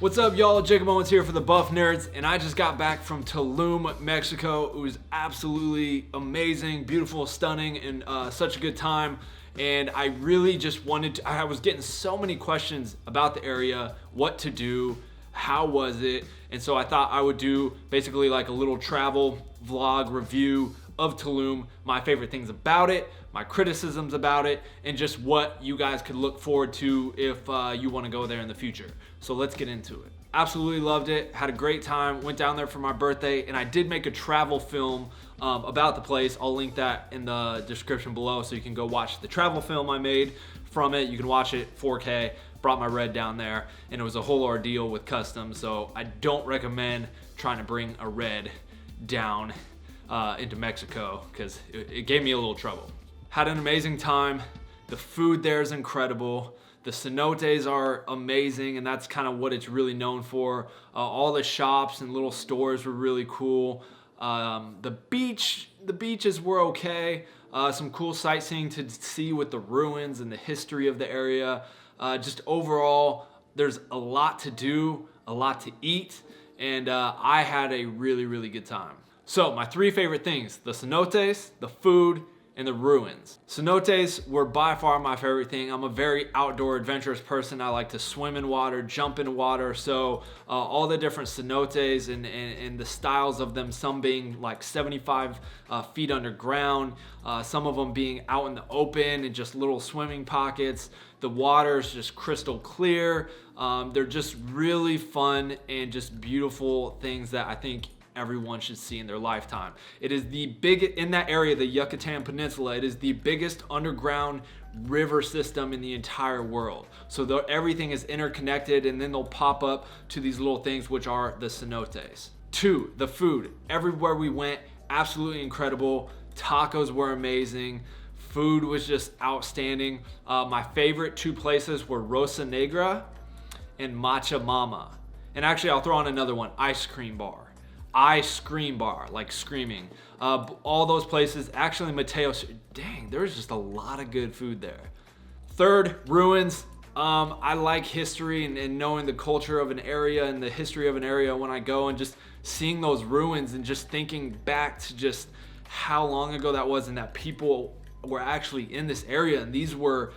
What's up, y'all? Jacob Owens here for the Buff Nerds, and I just got back from Tulum, Mexico. It was absolutely amazing, beautiful, stunning, and such a good time. And I really just wanted to, I was getting so many questions about the area, what to do, how was it, and so I thought I would do basically like a little travel vlog review of Tulum, my favorite things about it, my criticisms about it, and just what you guys could look forward to if you want to go there in the future. So let's get into it. Absolutely loved it, had a great time, went down there for my birthday, and I did make a travel film about the place. I'll link that in the description below so you can go watch the travel film I made from it. You can watch it 4K. Brought my red down there, and it was a whole ordeal with customs, so I don't recommend trying to bring a red down into Mexico because it gave me a little trouble. Had an amazing time. The food there is incredible. The cenotes are amazing, and that's kind of what it's really known for. All the shops and little stores were really cool. The beaches were okay. Some cool sightseeing to see with the ruins and the history of the area. Just overall, there's a lot to do, a lot to eat, and I had a really, really good time. So my three favorite things: the cenotes, the food, and the ruins. Cenotes were by far my favorite thing. I'm a very outdoor adventurous person. I like to swim in water, jump in water. So all the different cenotes and the styles of them, some being like 75 feet underground, some of them being out in the open and just little swimming pockets. The water is just crystal clear. They're just really fun and just beautiful things that I think everyone should see in their lifetime. It is the in that area, the Yucatan Peninsula, it is the biggest underground river system in the entire world. So everything is interconnected, and then they'll pop up to these little things, which are the cenotes. 2, the food. Everywhere we went, absolutely incredible. Tacos were amazing. Food was just outstanding. My favorite 2 places were Rosa Negra and Matcha Mama. And actually, I'll throw on another one, Ice Cream Bar, like screaming. All those places, actually Mateos, dang, there's just a lot of good food there. 3rd, ruins. I like history and knowing the culture of an area and the history of an area when I go, and just seeing those ruins and just thinking back to just how long ago that was, and that people were actually in this area, and these were,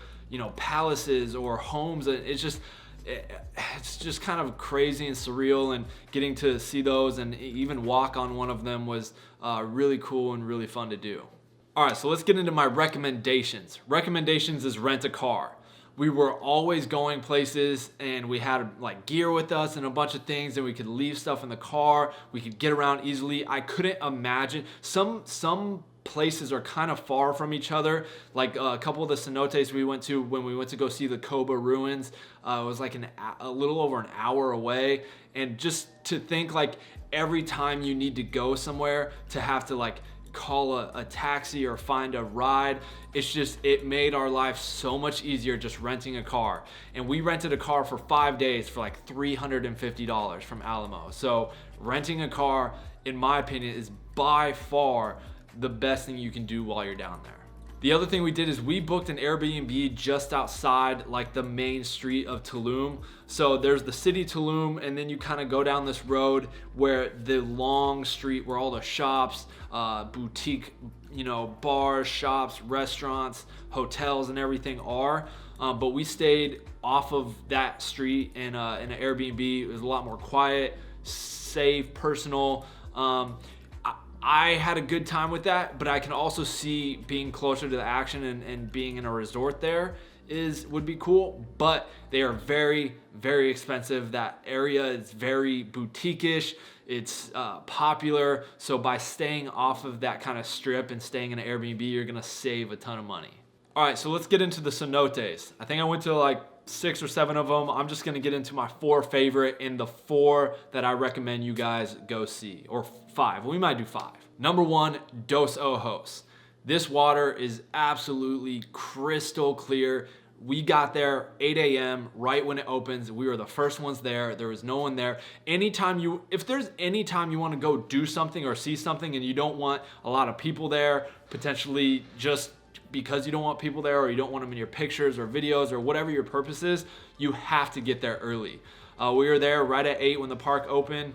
palaces or homes. And it's just kind of crazy and surreal, and getting to see those and even walk on one of them was really cool and really fun to do. All right, so let's get into my recommendations. Recommendations is rent a car. We were always going places, and we had like gear with us and a bunch of things, and we could leave stuff in the car. We could get around easily. I couldn't imagine some places are kind of far from each other. Like a couple of the cenotes we went to when we went to go see the Coba Ruins, it was like a little over an hour away. And just to think like every time you need to go somewhere to have to like call a taxi or find a ride, it made our life so much easier just renting a car. And we rented a car for 5 days for like $350 from Alamo. So renting a car, in my opinion, is by far the best thing you can do while you're down there. The other thing we did is we booked an Airbnb just outside like the main street of Tulum. So there's the city Tulum, and then you kind of go down this road where the long street where all the shops, boutique, bars, shops, restaurants, hotels, and everything are. But we stayed off of that street in an Airbnb. It was a lot more quiet, safe, personal. I had a good time with that, but I can also see being closer to the action and being in a resort there would be cool, but they are very, very expensive. That area is very boutique-ish. It's popular. So by staying off of that kind of strip and staying in an Airbnb, you're gonna save a ton of money. All right, so let's get into the cenotes. I think I went to like 6 or 7 of them. I'm just gonna get into my 4 favorite and the 4 that I recommend you guys go see, or 5. We might do 5. Number 1, Dos Ojos. This water is absolutely crystal clear. We got there 8 a.m. right when it opens. We were the first ones there. There was no one there. If there's any time you want to go do something or see something and you don't want a lot of people there, potentially just because you don't want people there or you don't want them in your pictures or videos or whatever your purpose is, you have to get there early. We were there right at 8 when the park opened,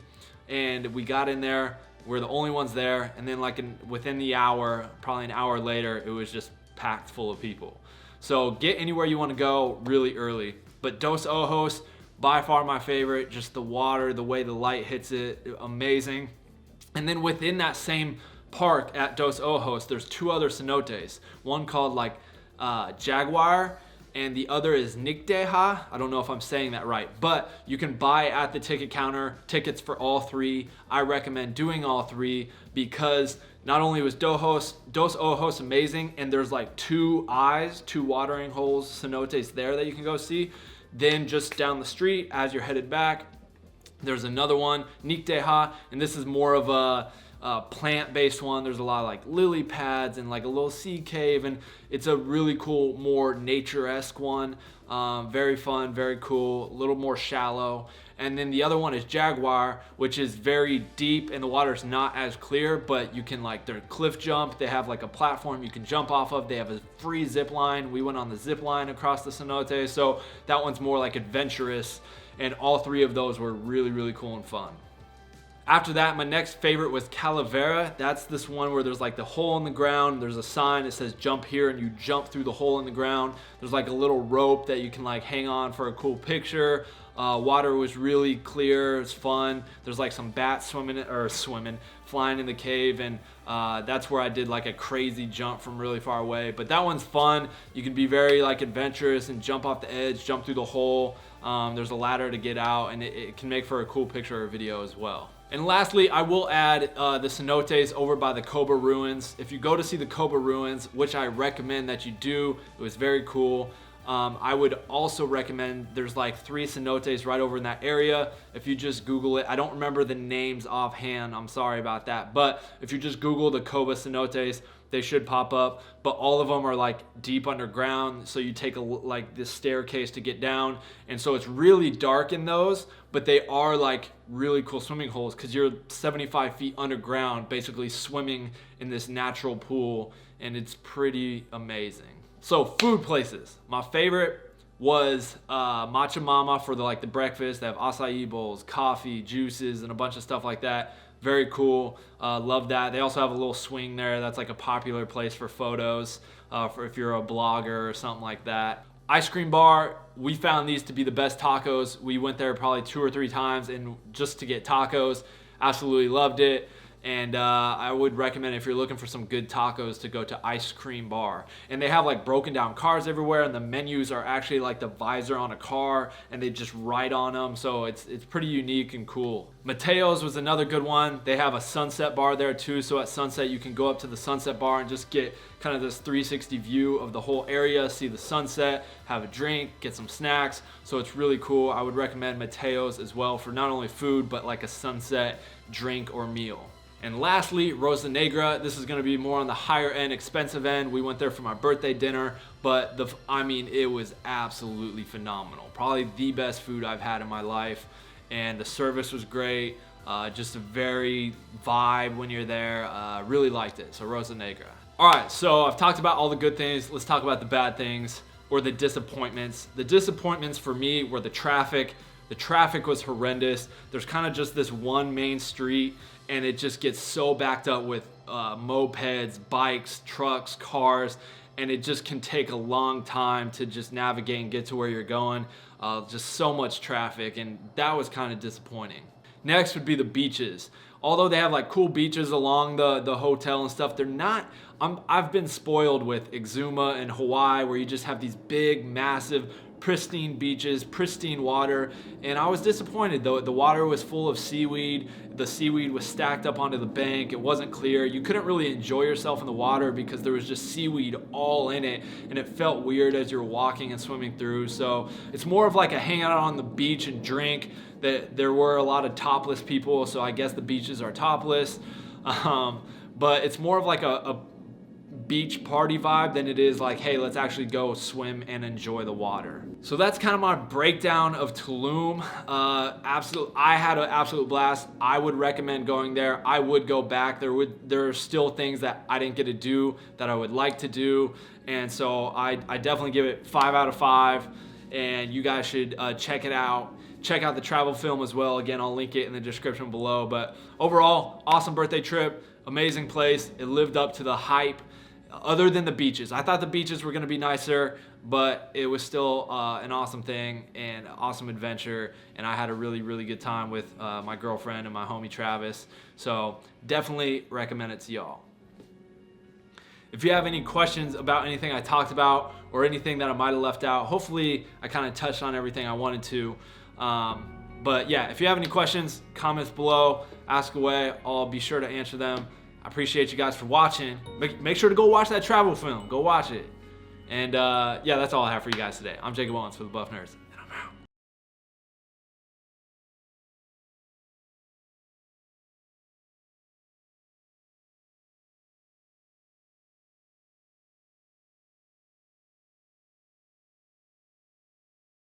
and we got in there. We're the only ones there, and then within the hour, probably an hour later, it was just packed full of people. So get anywhere you want to go really early. But Dos Ojos, by far my favorite. Just the water, the way the light hits it, amazing. And then within that same park at Dos Ojos, there's 2 other cenotes. One called Jaguar, and the other is Nichte-Ha. I don't know if I'm saying that right, but you can buy at the ticket counter tickets for all 3. I recommend doing all 3 because not only was Dos Ojos amazing, and there's 2 watering holes, cenotes there that you can go see. Then just down the street as you're headed back, there's another one, Nichte-Ha, and this is more of a plant-based one. There's a lot of lily pads and a little sea cave, and it's a really cool, more nature-esque one. Very fun, very cool, a little more shallow. And then the other one is Jaguar, which is very deep and the water's not as clear, but you can they're cliff jump. They have a platform you can jump off of. They have a free zip line. We went on the zip line across the cenote, so that one's more adventurous, and all 3 of those were really, really cool and fun. After that, my next favorite was Calavera. That's this one where there's the hole in the ground. There's a sign that says jump here, and you jump through the hole in the ground. There's a little rope that you can hang on for a cool picture. Water was really clear. It's fun. There's some bats flying in the cave, and that's where I did a crazy jump from really far away. But that one's fun. You can be very adventurous and jump off the edge, jump through the hole. There's a ladder to get out, and it can make for a cool picture or video as well. And lastly, I will add the cenotes over by the Coba Ruins. If you go to see the Coba Ruins, which I recommend that you do, it was very cool. I would also recommend, there's 3 cenotes right over in that area. If you just Google it, I don't remember the names offhand, I'm sorry about that. But if you just Google the Coba cenotes, they should pop up. But all of them are deep underground, so you take this staircase to get down. And so it's really dark in those, but they are really cool swimming holes because you're 75 feet underground, basically swimming in this natural pool, and it's pretty amazing. So food places. My favorite was Matcha Mama for the breakfast. They have acai bowls, coffee, juices, and a bunch of stuff like that. Very cool. Love that. They also have a little swing there. That's a popular place for photos for if you're a blogger or something like that. Ice cream bar. We found these to be the best tacos. We went there probably 2 or 3 times and just to get tacos. Absolutely loved it. And I would recommend, if you're looking for some good tacos, to go to Ice Cream Bar. And they have broken down cars everywhere, and the menus are actually the visor on a car, and they just write on them. So it's pretty unique and cool. Mateos was another good one. They have a sunset bar there too. So at sunset, you can go up to the sunset bar and just get kind of this 360 view of the whole area, see the sunset, have a drink, get some snacks. So it's really cool. I would recommend Mateos as well for not only food, but a sunset drink or meal. And lastly, Rosa Negra. This is gonna be more on the higher end, expensive end. We went there for my birthday dinner, but it was absolutely phenomenal. Probably the best food I've had in my life, and the service was great. Just a very vibe when you're there. Really liked it, so Rosa Negra. All right, so I've talked about all the good things. Let's talk about the bad things, or the disappointments. The disappointments for me were the traffic. The traffic was horrendous. There's kind of just this one main street, and it just gets so backed up with mopeds, bikes, trucks, cars, and it just can take a long time to just navigate and get to where you're going. Just so much traffic, and that was kind of disappointing. Next would be the beaches. Although they have cool beaches along the hotel and stuff, they're not, I've been spoiled with Exuma and Hawaii, where you just have these big, massive, pristine beaches, pristine water, and I was disappointed though. The water was full of seaweed. The seaweed was stacked up onto the bank. It wasn't clear. You couldn't really enjoy yourself in the water because there was just seaweed all in it, and it felt weird as you're walking and swimming through. So it's more of a hangout on the beach and drink. That there were a lot of topless people, so I guess the beaches are topless. But it's more of a beach party vibe than it is hey, let's actually go swim and enjoy the water. So that's kind of my breakdown of Tulum. I had an absolute blast. I would recommend going there. I would go back. There are still things that I didn't get to do that I would like to do, and so I definitely give it 5 out of 5. And you guys should check it out. check out the travel film as well. Again, I'll link it in the description below. But overall, awesome birthday trip, amazing place. It lived up to the hype. Other than the beaches, I thought the beaches were going to be nicer, but it was still an awesome thing and awesome adventure, and I had a really, really good time with my girlfriend and my homie Travis. So definitely recommend it to y'all. If you have any questions about anything I talked about or anything that I might have left out, hopefully I kind of touched on everything I wanted to. But yeah, if you have any questions, comments below, ask away. I'll be sure to answer them. I appreciate you guys for watching. Make sure to go watch that travel film. Go watch it. And yeah, that's all I have for you guys today. I'm Jaguar for the Buff Nerds.